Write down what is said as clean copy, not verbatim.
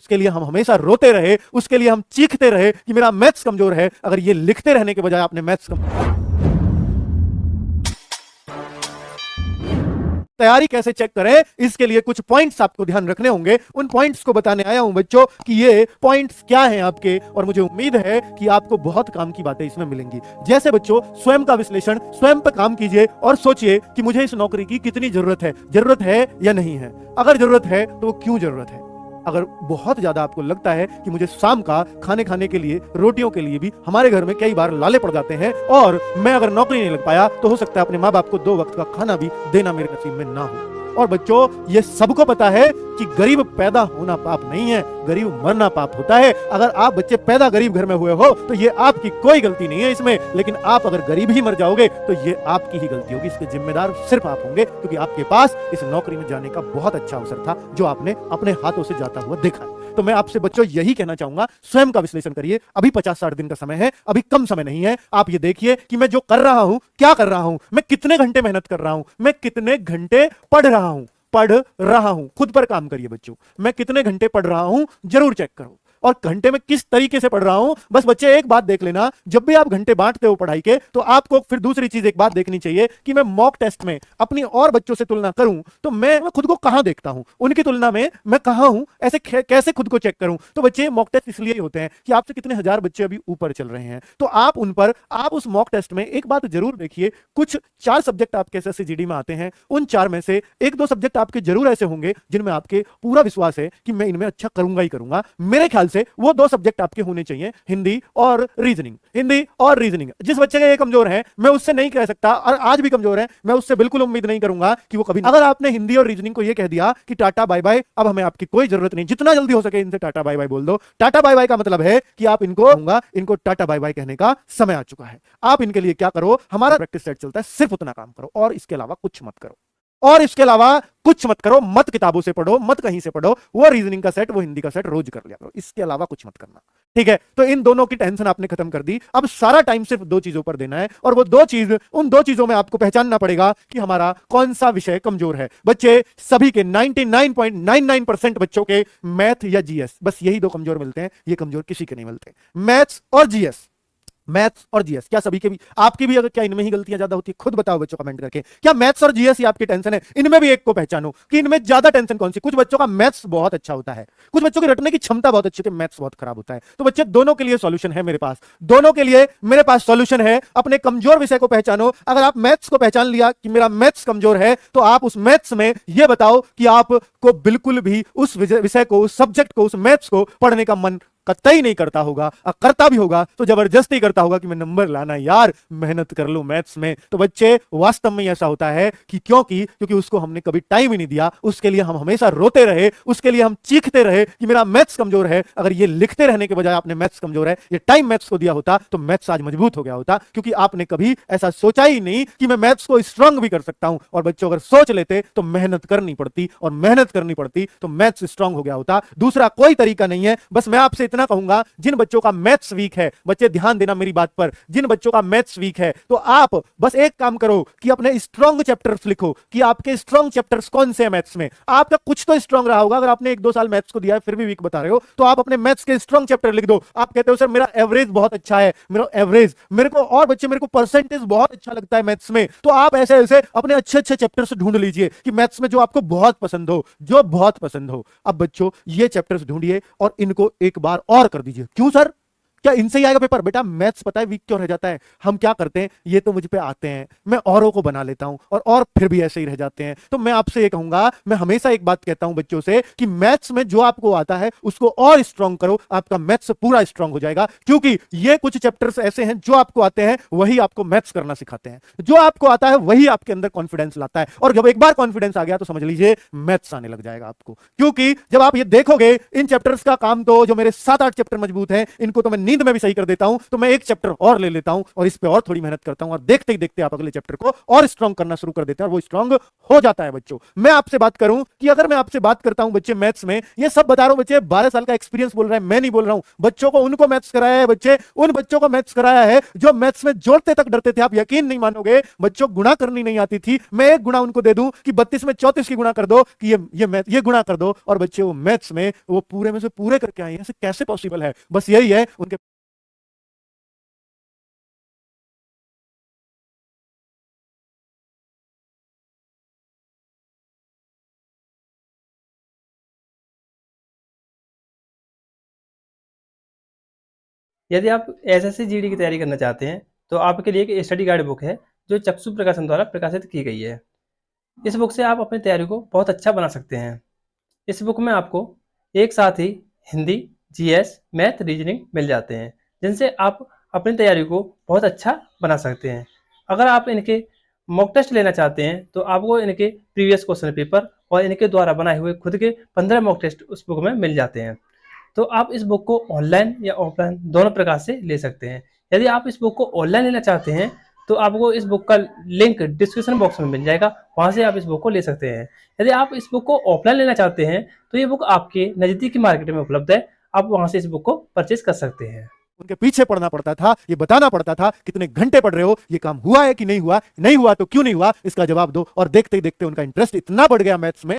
उसके लिए हम हमेशा रोते रहे, उसके लिए हम चीखते रहे कि मेरा मैथ्स कमजोर है, अगर ये लिखते रहने के बजाय आपने मैथ्स तैयारी कैसे चेक करें, इसके लिए कुछ पॉइंट्स आपको ध्यान रखने होंगे। उन पॉइंट्स को बताने आया हूं बच्चों कि ये पॉइंट्स क्या हैं आपके, और मुझे उम्मीद है कि आपको बहुत काम की बातें इसमें मिलेंगी। जैसे बच्चों, स्वयं का विश्लेषण, स्वयं पर काम कीजिए और सोचिए कि मुझे इस नौकरी की कितनी जरूरत है या नहीं है। अगर जरूरत है तो वो क्यों जरूरत है। अगर बहुत ज्यादा आपको लगता है कि मुझे शाम का खाने के लिए, रोटियों के लिए भी हमारे घर में कई बार लाले पड़ जाते हैं, और मैं अगर नौकरी नहीं लग पाया तो हो सकता है अपने माँ बाप को 2 वक्त का खाना भी देना मेरे नसीब में ना हो। और बच्चों, ये सबको पता है कि गरीब पैदा होना पाप नहीं है, गरीब मरना पाप होता है। अगर आप बच्चे पैदा गरीब घर में हुए हो तो ये आपकी कोई गलती नहीं है इसमें, लेकिन आप अगर गरीब ही मर जाओगे तो ये आपकी ही गलती होगी। इसके जिम्मेदार सिर्फ आप होंगे, क्योंकि आपके पास इस नौकरी में जाने का बहुत अच्छा अवसर था जो आपने अपने हाथों से जाता हुआ देखा है। तो मैं आपसे बच्चों यही कहना चाहूंगा, स्वयं का विश्लेषण करिए। अभी 50-60 दिन का समय है, अभी कम समय नहीं है। आप ये देखिए कि मैं जो कर रहा हूं, क्या कर रहा हूं, मैं कितने घंटे मेहनत कर रहा हूं, मैं कितने घंटे पढ़ रहा हूं। खुद पर काम करिए बच्चों। मैं कितने घंटे पढ़ रहा हूं जरूर चेक करो, और घंटे में किस तरीके से पढ़ रहा हूं। बस बच्चे एक बात देख लेना, जब भी आप घंटे बांटते हो पढ़ाई के, तो आपको फिर दूसरी चीज एक बात देखनी चाहिए कि मैं मॉक टेस्ट में अपनी और बच्चों से तुलना करूं तो मैं खुद को कहां देखता हूं, उनकी तुलना में मैं कहां हूं, ऐसे कैसे खुद को चेक करूं। तो बच्चे, मॉक टेस्ट इसलिए होते हैं कि आपसे कितने हजार बच्चे अभी ऊपर चल रहे हैं, तो आप उस मॉक टेस्ट में एक बात जरूर देखिए, कुछ 4 सब्जेक्ट आपके एसएससी में आते हैं, उन 4 में से 1-2 सब्जेक्ट आपके जरूर ऐसे होंगे जिनमें आपके पूरा विश्वास है कि मैं इनमें अच्छा करूंगा ही करूंगा। मेरे ख्याल से वो 2 सब्जेक्ट आपके होने चाहिए, हिंदी और रीजनिंग। जिस बच्चे का ये कमजोर है, मैं उससे नहीं कह सकता, और आज भी कमजोर है, मैं उससे बिल्कुल उम्मीद नहीं करूंगा कि वो कभी, अगर आपने हिंदी और रीजनिंग को ये कह दिया कि टाटा बाय बाय, अब हमें आपकी कोई जरूरत नहीं, जितना जल्दी हो सके इनसे टाटा बाय बाय बोल दो। टाटा बाय बाय का मतलब है कि आप इनको टाटा बाय बाय कहने का समय आ चुका है। आप इनके लिए क्या करो, हमारा प्रैक्टिस सेट चलता है, सिर्फ उतना काम करो और इसके अलावा कुछ मत करो। मत किताबों से पढ़ो, मत कहीं से पढ़ो। वो रीजनिंग का सेट, वो हिंदी का सेट रोज कर लिया करो, इसके अलावा कुछ मत करना। ठीक है, तो इन दोनों की टेंशन आपने खत्म कर दी। अब सारा टाइम सिर्फ 2 चीजों पर देना है, और वो उन दो चीजों में आपको पहचानना पड़ेगा कि हमारा कौन सा विषय कमजोर है। बच्चे, सभी के 99.99% बच्चों के मैथ या जीएस, बस यही 2 कमजोर मिलते हैं, ये कमजोर किसी के नहीं मिलते। मैथ्स और जीएस, क्या सभी के भी, आपकी भी, अगर क्या इनमें ही गलतियां ज्यादा होती है, खुद बताओ बच्चों कमेंट करके। क्या मैथ्स और जीएस ही आपकी टेंशन है? इनमें भी एक को पहचानो कि इनमें ज्यादा टेंशन कौन सी। कुछ बच्चों का मैथ्स बहुत अच्छा होता है, कुछ बच्चों की रटने की क्षमता बहुत अच्छी होती है, मैथ्स बहुत खराब होता है। तो बच्चे, दोनों के लिए सॉल्यूशन है मेरे पास, सॉल्यूशन है। अपने कमजोर विषय को पहचानो। अगर आप मैथ्स को पहचान लिया कि मेरा मैथ्स कमजोर है, तो आप उस मैथ्स में यह बताओ कि आपको बिल्कुल भी उस विषय को, उस सब्जेक्ट को, उस मैथ्स को पढ़ने का मन कतई नहीं करता होगा, करता भी होगा तो जबरदस्ती करता होगा कि मैं नंबर लाना यार, मेहनत कर लो मैथ्स में। तो बच्चे, वास्तव में ऐसा होता है कि क्योंकि उसको हमने कभी टाइम ही नहीं दिया, उसके लिए हम हमेशा रोते रहे, उसके लिए हम चीखते रहे कि मेरा मैथ्स कमजोर है। अगर ये लिखते रहने के बजाय आपने मैथ्स कमजोर है, ये टाइम मैथ्स को दिया होता तो मैथ्स आज मजबूत हो गया होता, क्योंकि आपने कभी ऐसा सोचा ही नहीं कि मैं मैथ्स को स्ट्रांग भी कर सकता हूं। और बच्चों, अगर सोच लेते तो मेहनत करनी पड़ती, और मेहनत करनी पड़ती तो मैथ्स स्ट्रांग हो गया होता। दूसरा कोई तरीका नहीं है। बस मैं आपसे इतना कहूंगा, जिन बच्चों का मैथ्स वीक है, बच्चे ध्यान देना मेरी बात पर, जिन बच्चों का मैथ्स वीक है, तो आप बस एक काम करो कि अपने स्ट्रांग चैप्टर्स लिखो कि आपके स्ट्रांग चैप्टर्स कौन से हैं मैथ्स में। आपका कुछ तो स्ट्रांग रहा होगा। अगर आपने 1-2 साल मैथ्स को दिया है फिर भी वीक बता रहे हो, तो आप अपने मैथ्स के स्ट्रांग चैप्टर लिख दो। आप कहते हो सर मेरा एवरेज बहुत अच्छा है, मेरे को परसेंटेज बहुत अच्छा लगता है मैथ्स में, तो आप ऐसे अपने अच्छे चैप्टर्स ढूंढ लीजिए कि मैथ्स में जो आपको बहुत पसंद हो। अब बच्चों, ये चैप्टर्स ढूंढिए और इनको एक बार और कर दीजिए। क्यों सर, क्या इनसे ही आएगा पेपर? बेटा, मैथ्स पता है वीक क्यों रह जाता है? हम क्या करते हैं, ये तो मुझ पे आते हैं, मैं औरों को बना लेता हूं, और फिर भी ऐसे ही रह जाते हैं। तो मैं आपसे ये कहूंगा, मैं हमेशा एक बात कहता हूं बच्चों से कि मैथ्स में जो आपको आता है उसको और स्ट्रांग करो, आपका मैथ्स पूरा स्ट्रांग हो जाएगा। क्योंकि ये कुछ चैप्टर्स ऐसे हैं जो आपको आते हैं, वही आपको मैथ्स करना सिखाते हैं। जो आपको आता है वही आपके अंदर कॉन्फिडेंस लाता है, और जब एक बार कॉन्फिडेंस आ गया तो समझ लीजिए मैथ्स आने लग जाएगा आपको। क्योंकि जब आप ये देखोगे, इन चैप्टर्स का काम, तो जो मेरे 7-8 चैप्टर मजबूत हैं, इनको तो मैं नींद में भी सही कर देता हूं तो मैं एक चैप्टर और ले लेता हूं और इस पे और थोड़ी मेहनत करता हूं, और देखते ही देखते आप अगले चैप्टर को और स्ट्रांग करना शुरू कर देते हैं और वो स्ट्रांग हो जाता है। बच्चों, मैं आपसे बात करूं कि अगर मैं आपसे बात करता हूं बच्चे मैथ्स में, ये सब बता रहा हूं बच्चे, 12 साल का एक्सपीरियंस बोल रहा है, मैं नहीं बोल रहा हूं। बच्चों को उनको मैथ्स कराया है बच्चे, उन बच्चों को मैथ्स कराया है जो मैथ्स में जोड़ते तक डरते थे। आप यकीन नहीं मानोगे, बच्चों गुणा करनी नहीं आती थी, मैं एक गुणा उनको दे दूं कि 32 में 34 की गुणा कर दो, कि ये गुणा कर दो, और बच्चे वो मैथ्स में वो पूरे में से पूरे करके आए हैं। ऐसे कैसे पॉसिबल है? बस यही है उनके। यदि आप एसएससी जीडी की तैयारी करना चाहते हैं, तो आपके लिए एक स्टडी गाइड बुक है, जो चक्षु प्रकाशन द्वारा प्रकाशित की गई है। इस बुक से आप अपनी तैयारी को बहुत अच्छा बना सकते हैं। इस बुक में आपको एक साथ ही हिंदी, जीएस, मैथ, रीजनिंग मिल जाते हैं, जिनसे आप अपनी तैयारी को बहुत अच्छा बना सकते हैं। अगर आप इनके मॉक टेस्ट लेना चाहते हैं, तो आपको इनके प्रीवियस क्वेश्चन पेपर और इनके द्वारा बनाए हुए खुद के 15 मॉक टेस्ट उस बुक में मिल जाते हैं। तो आप इस बुक को ऑनलाइन या ऑफलाइन दोनों प्रकार से ले सकते हैं। यदि आप इस बुक को ऑनलाइन लेना चाहते हैं, तो आपको इस बुक का लिंक डिस्क्रिप्शन बॉक्स में मिल जाएगा, वहाँ से आप इस बुक को ले सकते हैं। यदि आप इस बुक को ऑफलाइन लेना चाहते हैं, तो ये बुक आपके नज़दीकी मार्केट में उपलब्ध है, आप वहाँ से इस बुक को परचेज कर सकते हैं। उनके पीछे पढ़ना पड़ता था, ये बताना पड़ता था कितने घंटे पढ़ रहे हो, ये काम हुआ है कि नहीं हुआ, नहीं हुआ तो क्यों नहीं हुआ, इसका जवाब दो, और देखते ही देखते उनका इंटरेस्ट इतना बढ़ गया मैथ्स में